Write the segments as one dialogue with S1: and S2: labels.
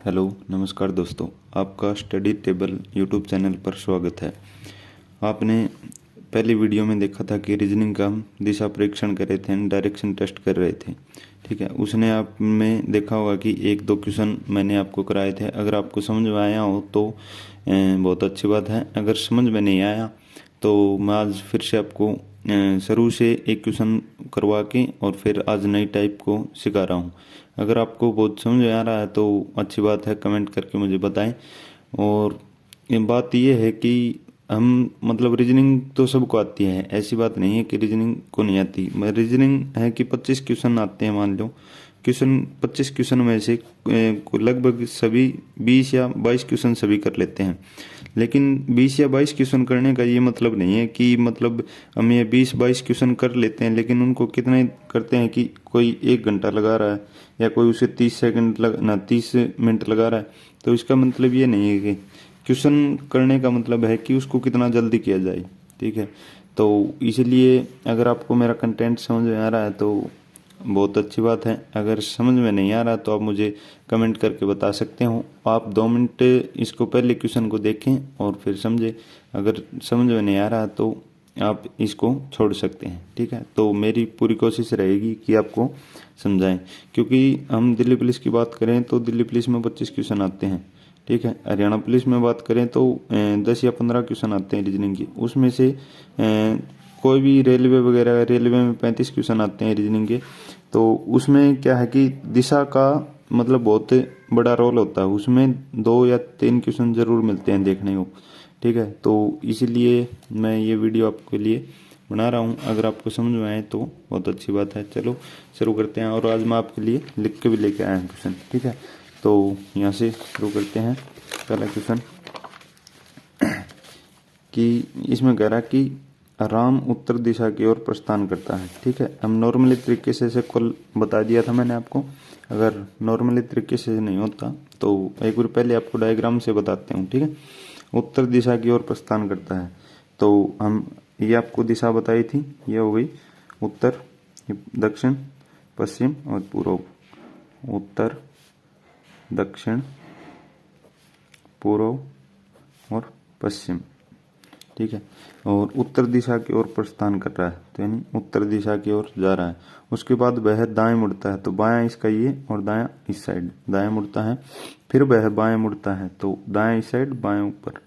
S1: Hello नमस्कार दोस्तों, आपका स्टडी टेबल यूट्यूब चैनल पर स्वागत है। आपने पहली वीडियो में देखा था कि रीजनिंग का हम दिशा परीक्षण कर रहे थे, डायरेक्शन टेस्ट कर रहे थे। ठीक है, उसने आप में देखा होगा कि एक दो क्वेश्चन मैंने आपको कराए थे। अगर आपको समझ में आया हो तो बहुत अच्छी बात है। अगर समझ में नहीं आया तो मैं आज फिर से आपको शुरू से एक क्वेश्चन करवा के और फिर आज नई टाइप को सिखा रहा हूँ। अगर आपको बहुत समझ में आ रहा है तो अच्छी बात है, कमेंट करके मुझे बताएं। और ये बात ये है कि हम मतलब रीजनिंग तो सबको आती है, ऐसी बात नहीं है कि रीजनिंग को नहीं आती। रीजनिंग है कि 25 क्वेश्चन आते हैं, मान लो क्वेश्चन 25 क्वेश्चन में से लगभग सभी 20 या 22 क्वेश्चन सभी कर लेते हैं। लेकिन 20 या 22 क्वेश्चन करने का ये मतलब नहीं है कि मतलब हम ये 20-22 क्वेश्चन कर लेते हैं, लेकिन उनको कितने करते हैं कि कोई 1 घंटा लगा रहा है या कोई उसे 30 मिनट लगा रहा है। तो इसका मतलब ये नहीं है कि क्वेश्चन करने का मतलब है कि उसको कितना जल्दी किया जाए। ठीक है, तो इसलिए अगर आपको मेरा कंटेंट समझ में आ रहा है तो बहुत अच्छी बात है। अगर समझ में नहीं आ रहा तो आप मुझे कमेंट करके बता सकते हो। आप 2 मिनट इसको पहले क्वेश्चन को देखें और फिर समझें। अगर समझ में नहीं आ रहा तो आप इसको छोड़ सकते हैं। ठीक है, तो मेरी पूरी कोशिश रहेगी कि आपको समझाएं, क्योंकि हम दिल्ली पुलिस की बात करें तो दिल्ली पुलिस में 25 क्वेश्चन आते हैं। ठीक है, हरियाणा पुलिस में बात करें तो 10 या 15 क्वेश्चन आते हैं रीजनिंग के। उसमें से कोई भी रेलवे वगैरह, रेलवे में 35 क्वेश्चन आते हैं रीजनिंग के। तो उसमें क्या है कि दिशा का मतलब बहुत बड़ा रोल होता है, उसमें 2 या 3 क्वेश्चन जरूर मिलते हैं देखने को। ठीक है, तो इसीलिए मैं ये वीडियो आपके लिए बना रहा हूँ। अगर आपको समझ में आए तो बहुत अच्छी बात है। चलो शुरू करते हैं। और आज मैं आपके लिए लिख के भी लेके आया हूँ क्वेश्चन। ठीक है, तो यहाँ से शुरू करते हैं। पहला क्वेश्चन कि इसमें कह रहा कि राम उत्तर दिशा की ओर प्रस्थान करता है। ठीक है, हम नॉर्मली तरीके से इसे कल बता दिया था मैंने आपको। अगर नॉर्मली तरीके से नहीं होता तो एक बार पहले आपको डायग्राम से बताते हूँ। ठीक है, उत्तर दिशा की ओर प्रस्थान करता है तो हम ये आपको दिशा बताई थी, ये हो गई उत्तर, दक्षिण, पश्चिम और पूर्व। उत्तर, दक्षिण, पूर्व और पश्चिम। ठीक है, और उत्तर दिशा की ओर प्रस्थान कर रहा है तो यानी उत्तर दिशा की ओर जा रहा है। उसके बाद वह दाएं मुड़ता है तो बायां इसका ये और दायां इस साइड, दाएं मुड़ता है। फिर वह बाएं मुड़ता है तो दाएं इस साइड, बाएं ऊपर,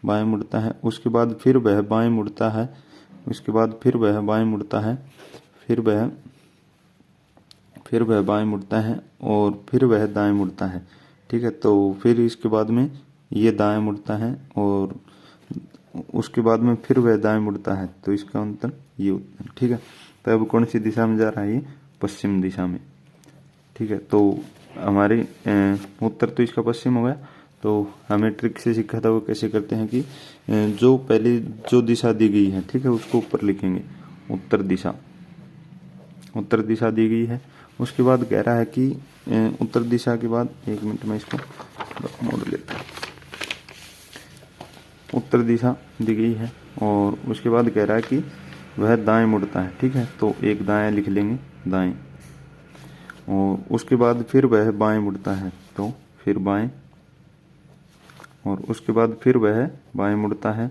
S1: बाएं मुड़ता है। उसके बाद फिर वह बाएं मुड़ता है। उसके बाद फिर वह बाएं मुड़ता है। फिर वह बाएं मुड़ता है और फिर वह दाएं मुड़ता है। ठीक है, तो फिर इसके बाद में ये दाएं मुड़ता है और उसके बाद में फिर वह दाएं मुड़ता है तो इसका उत्तर ये उत्तर। ठीक है, तो अब कौन सी दिशा में जा रहा है? ये पश्चिम दिशा में। ठीक है, तो हमारे उत्तर तो इसका पश्चिम हो गया। तो हमें ट्रिक से सीखा था वो कैसे करते हैं कि जो पहले जो दिशा दी गई है, ठीक है, उसको ऊपर लिखेंगे, उत्तर दिशा। उत्तर दिशा दी गई है। उसके बाद कह रहा है कि उत्तर दिशा के बाद, 1 मिनट में इसको मोड़ लेता हूं। उत्तर दिशा दी गई है और उसके बाद कह रहा है कि वह दाएं मुड़ता है। ठीक है, तो एक दाएं लिख लेंगे, दाएं। और उसके बाद फिर वह बाएं मुड़ता है तो फिर बाएं। और उसके बाद फिर वह बाएं मुड़ता है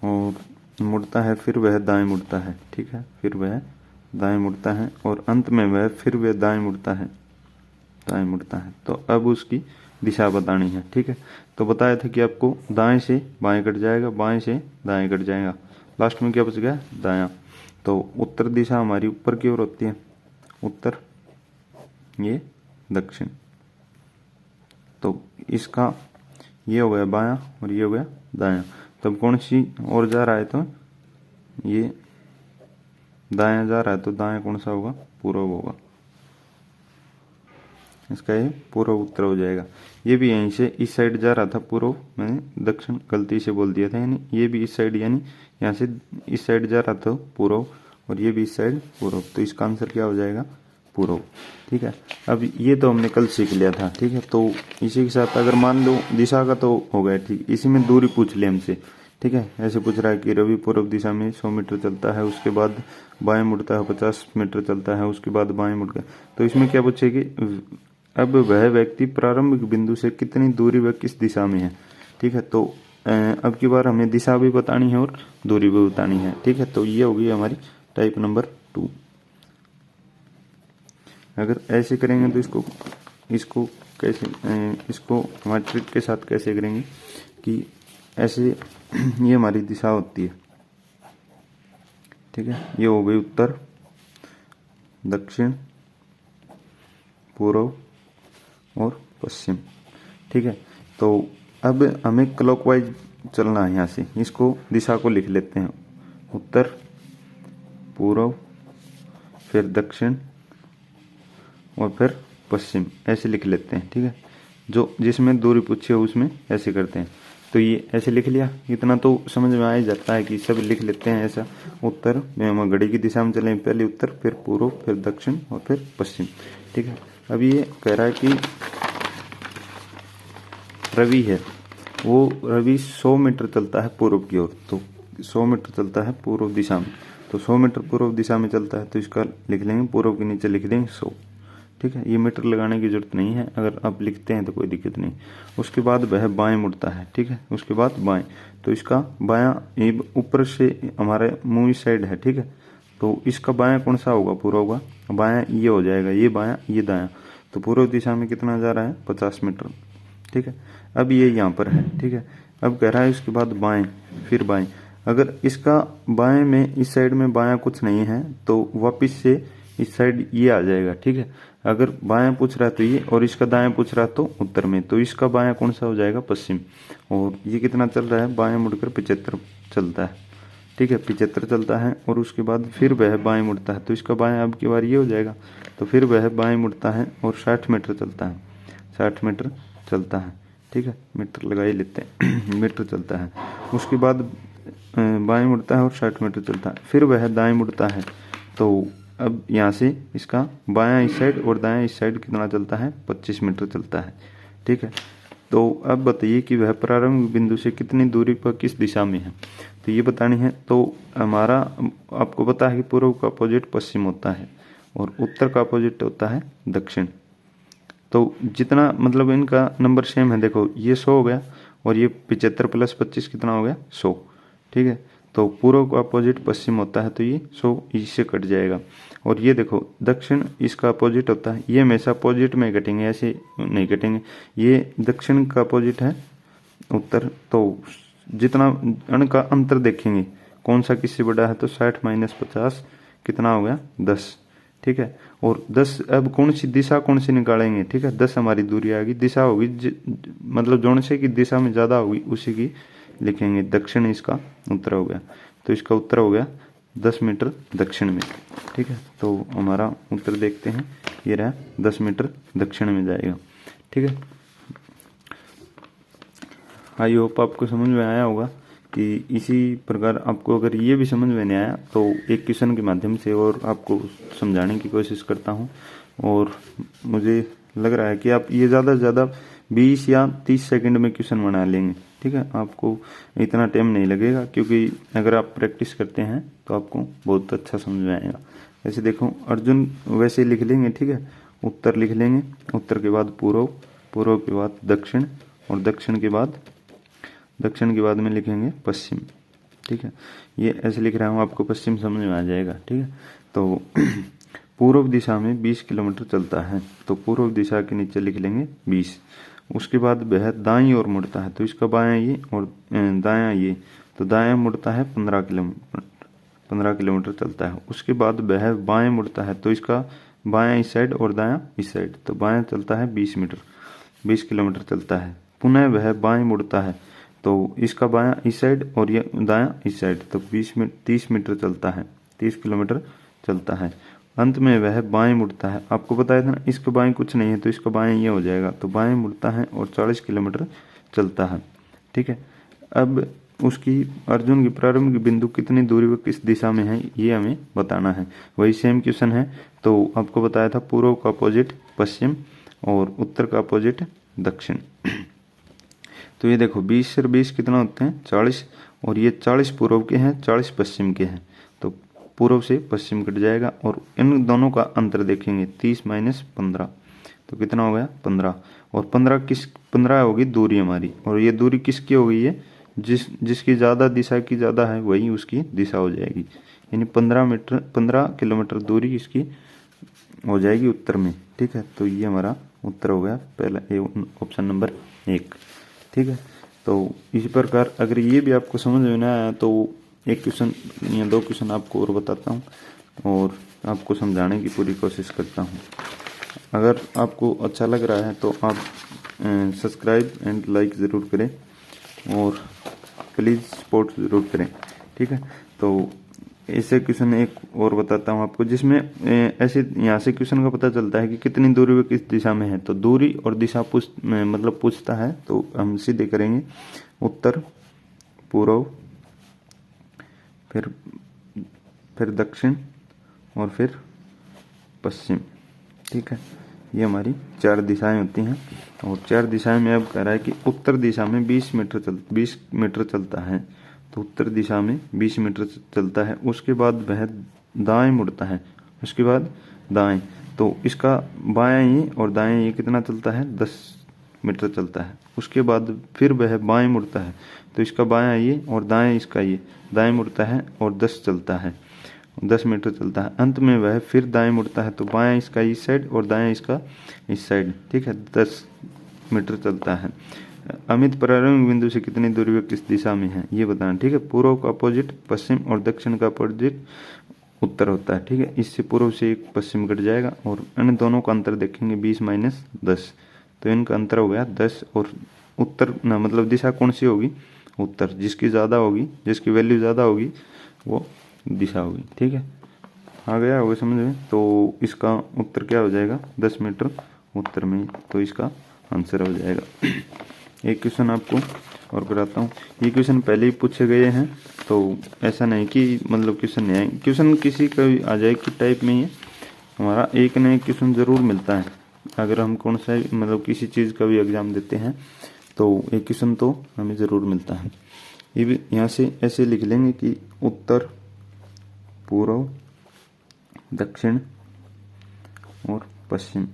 S1: और मुड़ता है, फिर वह दाएं मुड़ता है। ठीक है, फिर वह दाएं मुड़ता है और अंत में वह फिर वह दाएं मुड़ता है, दाएं मुड़ता है। तो अब उसकी दिशा बतानी है। ठीक है, तो बताया था कि आपको दाएं से बाएं कट जाएगा, बाएं से दाएं कट जाएगा, लास्ट में क्या बच गया? दायां। तो उत्तर दिशा हमारी ऊपर की ओर होती है, उत्तर, ये दक्षिण। तो इसका ये हो गया बायां और ये हो गया दायां। तब कौन सी ओर जा रहा है? तो ये दायां जा रहा है तो दायां कौन सा होगा? पूर्व होगा। इसका ये पूर्व उत्तर हो जाएगा। ये भी यहीं से इस साइड जा रहा था पूर्व, मैंने दक्षिण गलती से बोल दिया था, यानी ये भी इस साइड, यानी यहाँ से इस साइड जा रहा था पूर्व और ये भी इस साइड पूर्व। तो इसका आंसर क्या हो जाएगा? पूर्व। ठीक है, अब ये तो हमने कल सीख लिया था। ठीक है, तो इसी के साथ अगर मान लो दिशा का तो हो गया, ठीक, इसी में दूरी पूछ ले हमसे। ठीक है। ऐसे पूछ रहा है कि रवि पूर्व दिशा में 100 मीटर चलता है, उसके बाद बाएं मुड़ता है, 50 मीटर चलता है, उसके बाद बाएं मुड़कर। तो इसमें क्या पूछेगी, अब वह व्यक्ति प्रारंभिक बिंदु से कितनी दूरी व किस दिशा में है। ठीक है, तो अब की बार हमें दिशा भी बतानी है और दूरी भी बतानी है। ठीक है, तो ये होगी हमारी टाइप नंबर 2। अगर ऐसे करेंगे तो इसको कैसे, इसको हमारे ट्रिक के साथ कैसे करेंगे कि ऐसे ये हमारी दिशा होती है। ठीक है, ये हो गई उत्तर, दक्षिण, पूर्व और पश्चिम। ठीक है, तो अब हमें क्लॉकवाइज चलना है। यहाँ से इसको दिशा को लिख लेते हैं, उत्तर, पूर्व, फिर दक्षिण और फिर पश्चिम, ऐसे लिख लेते हैं। ठीक है, जो जिसमें दूरी पूछी हो उसमें ऐसे करते हैं। तो ये ऐसे लिख लिया, इतना तो समझ में आ ही जाता है कि सब लिख लेते हैं ऐसा। उत्तर में हम घड़ी की दिशा में चलें, पहले उत्तर, फिर पूर्व, फिर दक्षिण और फिर पश्चिम। ठीक है, अब ये कह रहा है कि रवि है, वो रवि 100 मीटर चलता है पूर्व की ओर, तो 100 मीटर चलता है पूर्व दिशा में, तो 100 मीटर पूर्व दिशा में चलता है, तो इसका लिख लेंगे, पूर्व के नीचे लिख देंगे 100। ठीक है, ये मीटर लगाने की जरूरत नहीं है, अगर आप लिखते हैं तो कोई दिक्कत नहीं। उसके बाद वह बाएं मुड़ता है। ठीक है, उसके बाद बाएं, तो इसका बायां, ये ऊपर से हमारे मुंह साइड है। ठीक है, तो इसका बायां कौन सा होगा, पूर्व का बायां ये हो जाएगा, ये बायां ये दायां, तो पूर्व दिशा में कितना जा रहा है, 50 मीटर। ठीक है, अब ये यहाँ पर है। ठीक है, अब कह रहा है उसके बाद बाएं, फिर बाएं। अगर इसका बाएं में इस साइड में बायां कुछ नहीं है तो वापिस से इस साइड ये आ जाएगा। ठीक है, अगर बायां पूछ रहा है तो ये, और इसका दायां पूछ रहा है तो उत्तर में, तो इसका बायां कौन सा हो जाएगा, पश्चिम। और ये कितना चल रहा है, बाएं मुड़कर 75 चलता है। ठीक है, 75 चलता है, और उसके बाद फिर वह बाएं मुड़ता है, तो इसका बायां अब की बार ये हो जाएगा, तो फिर वह बाएं मुड़ता है और 60 मीटर चलता है, 60 मीटर चलता है। ठीक है, मीटर लगा ही लेते हैं मीटर चलता है। उसके बाद बाएं मुड़ता है और 60 मीटर चलता है, फिर वह दाएं मुड़ता है, तो अब यहाँ से इसका बायां इस साइड और दायां इस साइड कितना चलता है, 25 मीटर चलता है। ठीक है, तो अब बताइए कि वह प्रारंभिक बिंदु से कितनी दूरी पर किस दिशा में है, तो ये बतानी है। तो हमारा आपको पता है कि पूर्व का अपोजिट पश्चिम होता है और उत्तर का अपोजिट होता है दक्षिण। तो जितना मतलब इनका नंबर सेम है, देखो ये 100 हो गया और ये 75 + 25 कितना हो गया, 100। ठीक है, तो पूर्व का अपोजिट पश्चिम होता है, तो ये 100 इससे कट जाएगा। और ये देखो दक्षिण इसका अपोजिट होता है, ये हमेशा अपोजिट में कटेंगे, ऐसे नहीं कटेंगे। ये दक्षिण का अपोजिट है उत्तर, तो जितना इनका अंतर देखेंगे कौन सा किससे बड़ा है, तो 60 - 50 कितना हो गया, 10। ठीक है, और 10 अब कौन सी दिशा कौन सी निकालेंगे। ठीक है, 10 हमारी दूरी आ गई, दिशा होगी मतलब जोन से की दिशा में ज़्यादा होगी उसी की लिखेंगे। दक्षिण इसका उत्तर हो गया, तो इसका उत्तर हो गया 10 मीटर दक्षिण में। ठीक है, तो हमारा उत्तर देखते हैं, ये रहा 10 मीटर दक्षिण में जाएगा। ठीक है, आई होप आपको समझ में आया होगा कि इसी प्रकार आपको अगर ये भी समझ में नहीं आया तो एक क्वेश्चन के माध्यम से और आपको समझाने की कोशिश करता हूँ। और मुझे लग रहा है कि आप ये ज़्यादा से ज़्यादा 20 या 30 सेकंड में क्वेश्चन बना लेंगे। ठीक है, आपको इतना टाइम नहीं लगेगा, क्योंकि अगर आप प्रैक्टिस करते हैं तो आपको बहुत अच्छा समझ में आएगा। ऐसे देखो अर्जुन वैसे लिख लेंगे। ठीक है, उत्तर लिख लेंगे, उत्तर के बाद पूर्व, पूर्व के बाद दक्षिण, और दक्षिण के बाद में लिखेंगे पश्चिम। ठीक है, ये ऐसे लिख रहा हूँ, आपको पश्चिम समझ में आ जाएगा। ठीक है, तो पूर्व दिशा में 20 किलोमीटर चलता है, तो पूर्व दिशा के नीचे लिख लेंगे 20। उसके बाद वह दाईं ओर मुड़ता है, तो इसका बायां ये और दायां ये, तो दायां मुड़ता है 15 किलोमीटर चलता है। उसके बाद वह बाएं मुड़ता है, तो इसका बायां इस साइड और दायां इस साइड, तो बायां चलता है 20 किलोमीटर चलता है। पुनः वह बाएं मुड़ता है, तो इसका बायां इस साइड और ये दायां इस साइड, तो 30 मीटर चलता है, 30 किलोमीटर चलता है। अंत में वह बाएं मुड़ता है, आपको बताया था ना इसके बाएं कुछ नहीं है, तो इसका बाएं ये हो जाएगा, तो बाएं मुड़ता है और 40 किलोमीटर चलता है। ठीक है, अब उसकी अर्जुन की प्रारंभिक बिंदु कितनी दूरी पर किस दिशा में है ये हमें बताना है। वही सेम क्वेश्चन है, तो आपको बताया था पूर्व का अपोजिट पश्चिम और उत्तर का अपोजिट दक्षिण। तो ये देखो 20 से 20 कितना होते हैं, 40, और ये 40 पूर्व के हैं, 40 पश्चिम के हैं, तो पूर्व से पश्चिम कट जाएगा। और इन दोनों का अंतर देखेंगे, 30 माइनस 15 तो कितना हो गया 15। और 15 होगी दूरी हमारी, और ये दूरी किसकी हो गई है, जिसकी ज़्यादा दिशा की ज़्यादा है वही उसकी दिशा हो जाएगी। यानी 15 किलोमीटर दूरी इसकी हो जाएगी उत्तर में। ठीक है, तो ये हमारा उत्तर हो गया पहला ऑप्शन नंबर 1। ठीक है, तो इसी प्रकार अगर ये भी आपको समझ में ना आया तो एक क्वेश्चन या 2 क्वेश्चन आपको और बताता हूँ और आपको समझाने की पूरी कोशिश करता हूँ। अगर आपको अच्छा लग रहा है तो आप सब्सक्राइब एंड लाइक ज़रूर करें और प्लीज़ सपोर्ट ज़रूर करें। ठीक है, तो ऐसे क्वेश्चन एक और बताता हूँ आपको, जिसमें ऐसे यहाँ से क्वेश्चन का पता चलता है कि कितनी दूरी व किस दिशा में है। तो दूरी और दिशा पूछता है, तो हम सीधे करेंगे उत्तर, पूर्व, फिर दक्षिण और फिर पश्चिम। ठीक है, ये हमारी 4 दिशाएं होती हैं। और 4 दिशाएं में अब कह रहा है कि उत्तर दिशा में 20 मीटर चलता है, तो उत्तर दिशा में 20 मीटर चलता है। उसके बाद वह दाएं मुड़ता है, उसके बाद दाएं, तो इसका बायां ये और दाएं ये कितना चलता है, 10 मीटर चलता है। उसके बाद फिर वह बाएं मुड़ता है, तो इसका बायां ये और दाएं इसका ये, दाएं मुड़ता है और 10 चलता है, 10 मीटर चलता है। अंत में वह फिर दाएं मुड़ता है, तो बायां इसका इस साइड और दाएं इसका इस साइड। ठीक है, 10 मीटर चलता है। अमित प्रारंभिक बिंदु से कितनी दूरी में किस दिशा में है ये बताना। ठीक है, पूर्व का अपोजिट पश्चिम और दक्षिण का अपोजिट उत्तर होता है। ठीक है, इससे पूर्व से एक पश्चिम कट जाएगा और इन दोनों का अंतर देखेंगे 20 माइनस 10, तो इनका अंतर हो गया 10। और उत्तर ना मतलब दिशा कौन सी होगी, उत्तर, जिसकी ज़्यादा होगी, जिसकी वैल्यू ज़्यादा होगी वो दिशा होगी। ठीक है, आ गया होगा समझ में। तो इसका उत्तर क्या हो जाएगा, 10 मीटर उत्तर में, तो इसका आंसर हो जाएगा। एक क्वेश्चन आपको और कराता हूँ। ये क्वेश्चन पहले ही पूछे गए हैं, तो ऐसा नहीं कि मतलब क्वेश्चन नहीं आए, क्वेश्चन किसी का भी आ जाए कि टाइप में ही हमारा एक न एक क्वेश्चन ज़रूर मिलता है। अगर हम कौन सा मतलब किसी चीज़ का भी एग्ज़ाम देते हैं तो एक क्वेश्चन तो हमें ज़रूर मिलता है। ये भी यहाँ से ऐसे लिख लेंगे कि उत्तर, पूर्व, दक्षिण और पश्चिम।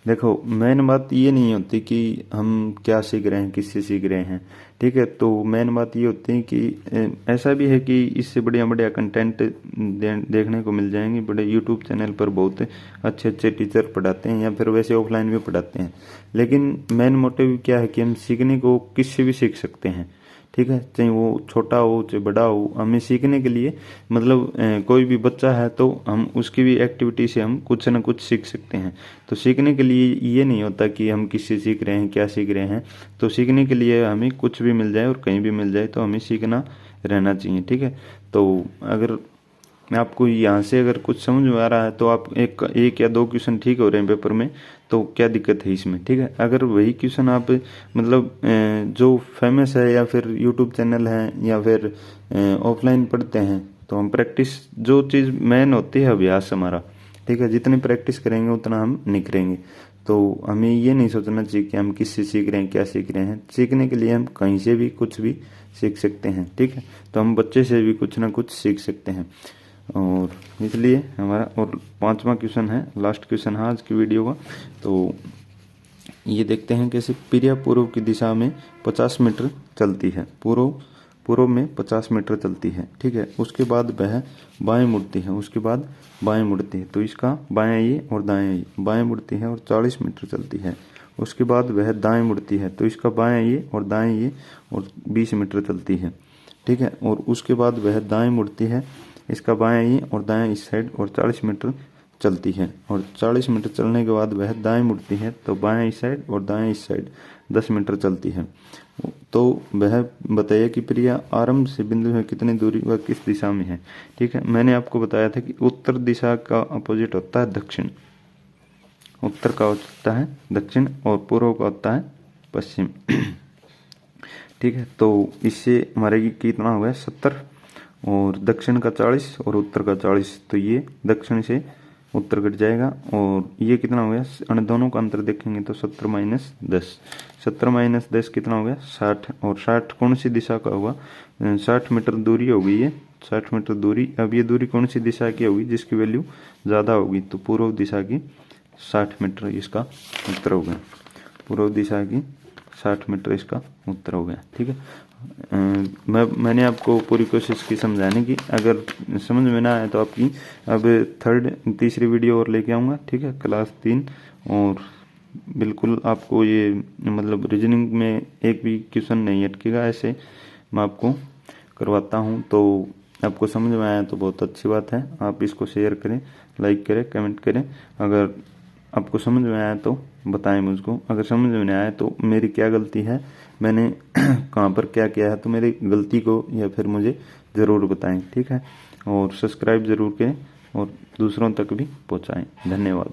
S1: देखो मेन बात ये नहीं होती कि हम क्या सीख रहे हैं, किससे सीख रहे हैं। ठीक है, तो मेन बात ये होती है कि ऐसा भी है कि इससे बढ़िया बढ़िया कंटेंट देखने को मिल जाएंगे। बड़े यूट्यूब चैनल पर बहुत अच्छे अच्छे टीचर पढ़ाते हैं या फिर वैसे ऑफलाइन भी पढ़ाते हैं। लेकिन मेन मोटिव क्या है कि हम सीखने को किससे भी सीख सकते हैं। ठीक है, चाहे वो छोटा हो चाहे बड़ा हो, हमें सीखने के लिए मतलब कोई भी बच्चा है तो हम उसकी भी एक्टिविटी से हम कुछ ना कुछ सीख सकते हैं। तो सीखने के लिए ये नहीं होता कि हम किससे सीख रहे हैं, क्या सीख रहे हैं। तो सीखने के लिए हमें कुछ भी मिल जाए और कहीं भी मिल जाए तो हमें सीखना रहना चाहिए। ठीक है, तो अगर आपको यहाँ से अगर कुछ समझ में आ रहा है तो आप एक या 2 क्वेश्चन ठीक हो रहे हैं पेपर में, तो क्या दिक्कत है इसमें। ठीक है, अगर वही क्वेश्चन आप मतलब जो फेमस है या फिर यूट्यूब चैनल है या फिर ऑफलाइन पढ़ते हैं, तो हम प्रैक्टिस, जो चीज़ मेन होती है अभ्यास हमारा। ठीक है, जितनी प्रैक्टिस करेंगे उतना हम निखरेंगे। तो हमें ये नहीं सोचना चाहिए कि हम किससे सीख रहे हैं, क्या सीख रहे हैं। सीखने के लिए हम कहीं से भी कुछ भी सीख सकते हैं। ठीक है, तो हम बच्चे से भी कुछ ना कुछ सीख सकते हैं। और इसलिए हमारा और 5वां क्वेश्चन है, लास्ट क्वेश्चन है आज की वीडियो का। तो ये देखते हैं कैसे प्रिया पूर्व की दिशा में 50 मीटर चलती है, पूर्व में 50 मीटर चलती है। ठीक है, उसके बाद वह बाएं मुड़ती है, उसके बाद बाएं मुड़ती है, तो इसका बायां ये और दायां ये, बाएं मुड़ती है और 40 मीटर चलती है। उसके बाद वह दाएं मुड़ती है, तो इसका बायां ये और दाएं ये और 20 मीटर चलती है। ठीक है, और उसके बाद वह दाएं मुड़ती है, इसका बायां ये और दायां इस साइड और 40 मीटर चलती है। और 40 मीटर चलने के बाद वह दाएं मुड़ती है, तो बायां इस साइड और दाएं इस साइड 10 मीटर चलती है। तो वह बताइए कि प्रिया आरंभ से बिंदु में कितनी दूरी व किस दिशा में है। ठीक है, मैंने आपको बताया था कि उत्तर दिशा का अपोजिट होता है दक्षिण, उत्तर का होता है दक्षिण और पूर्व का होता है पश्चिम। ठीक है, तो इससे हमारे कितना हो गया 70, और दक्षिण का 40 और उत्तर का 40, तो ये दक्षिण से उत्तर कट जाएगा। और ये कितना हो गया, दोनों का अंतर देखेंगे तो 70 माइनस 10, 70 माइनस 10 कितना हो गया 60, और 60 कौन सी दिशा का होगा, 60 मीटर दूरी होगी ये, 60 मीटर दूरी। अब ये दूरी कौन सी दिशा की होगी जिसकी वैल्यू ज़्यादा होगी, तो पूर्व दिशा की 60 मीटर इसका उत्तर हो गया, पूर्व दिशा की 60 मीटर इसका उत्तर हो गया। ठीक है, मैंने आपको पूरी कोशिश की समझाने की, अगर समझ में ना आए तो आपकी अब तीसरी वीडियो और लेके आऊँगा। ठीक है, क्लास 3, और बिल्कुल आपको ये मतलब रीजनिंग में एक भी क्वेश्चन नहीं अटकेगा, ऐसे मैं आपको करवाता हूँ। तो आपको समझ में आया तो बहुत अच्छी बात है, आप इसको शेयर करें, लाइक करें, कमेंट करें। अगर आपको समझ में आया तो बताएं मुझको, अगर समझ में नहीं आया तो मेरी क्या गलती है, मैंने कहाँ पर क्या किया है, तो मेरी गलती को या फिर मुझे ज़रूर बताएं। ठीक है, और सब्सक्राइब ज़रूर करें और दूसरों तक भी पहुँचाएं। धन्यवाद।